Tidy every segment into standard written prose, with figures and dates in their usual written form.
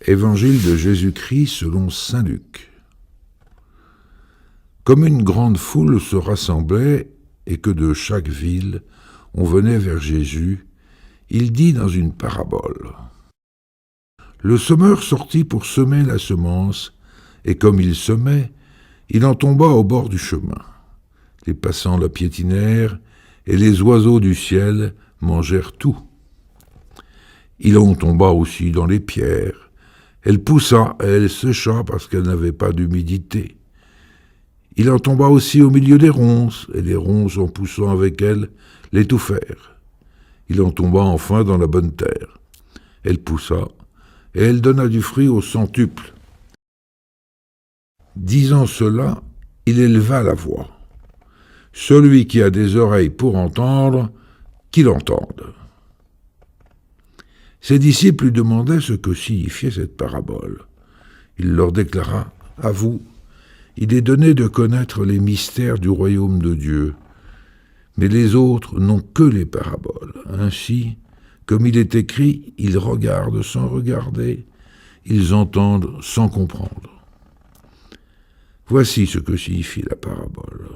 Évangile de Jésus-Christ selon saint Luc. Comme une grande foule se rassemblait et que de chaque ville on venait vers Jésus, il dit dans une parabole. Le semeur sortit pour semer la semence, et comme il semait, il en tomba au bord du chemin. Les passants la piétinèrent, et les oiseaux du ciel mangèrent tout. Il en tomba aussi dans les pierres. Elle poussa et elle sécha parce qu'elle n'avait pas d'humidité. Il en tomba aussi au milieu des ronces, et les ronces, en poussant avec elle, l'étouffèrent. Il en tomba enfin dans la bonne terre. Elle poussa, et elle donna du fruit au centuple. Disant cela, il éleva la voix. Celui qui a des oreilles pour entendre, qu'il entende. Ses disciples lui demandaient ce que signifiait cette parabole. Il leur déclara, « À vous, il est donné de connaître les mystères du royaume de Dieu, mais les autres n'ont que les paraboles. Ainsi, comme il est écrit, ils regardent sans regarder, ils entendent sans comprendre. » Voici ce que signifie la parabole.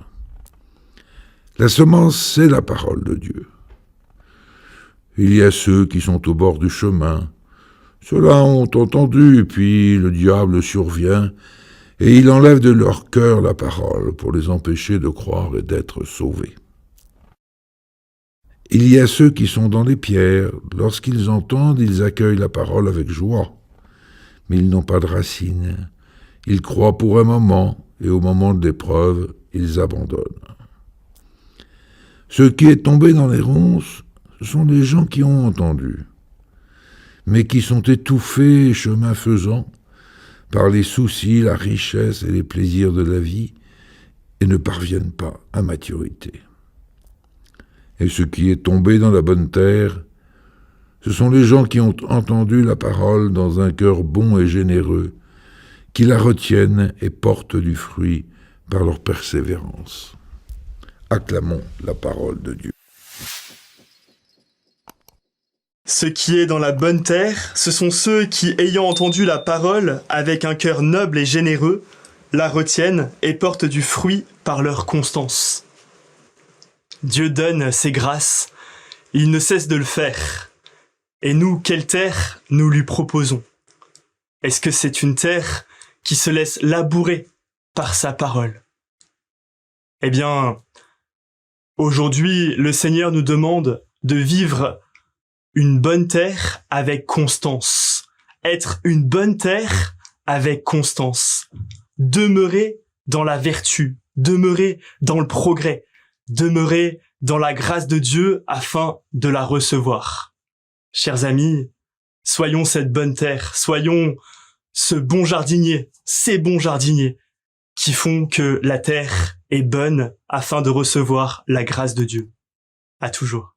La semence, c'est la parole de Dieu. Il y a ceux qui sont au bord du chemin. Ceux-là ont entendu, puis le diable survient, et il enlève de leur cœur la parole pour les empêcher de croire et d'être sauvés. Il y a ceux qui sont dans les pierres. Lorsqu'ils entendent, ils accueillent la parole avec joie. Mais ils n'ont pas de racines. Ils croient pour un moment, et au moment de l'épreuve, ils abandonnent. Ce qui est tombé dans les ronces, ce sont les gens qui ont entendu, mais qui sont étouffés, chemin faisant, par les soucis, la richesse et les plaisirs de la vie, et ne parviennent pas à maturité. Et ce qui est tombé dans la bonne terre, ce sont les gens qui ont entendu la parole dans un cœur bon et généreux, qui la retiennent et portent du fruit par leur persévérance. Acclamons la parole de Dieu. Ce qui est dans la bonne terre, ce sont ceux qui, ayant entendu la parole avec un cœur noble et généreux, la retiennent et portent du fruit par leur constance. Dieu donne ses grâces, il ne cesse de le faire. Et nous, quelle terre nous lui proposons? Est-ce que c'est une terre qui se laisse labourer par sa parole? Eh bien, aujourd'hui, le Seigneur nous demande de vivre une bonne terre avec constance. Être une bonne terre avec constance. Demeurer dans la vertu, demeurer dans le progrès, demeurer dans la grâce de Dieu afin de la recevoir. Chers amis, soyons cette bonne terre, soyons ce bon jardinier, ces bons jardiniers qui font que la terre est bonne afin de recevoir la grâce de Dieu. À toujours.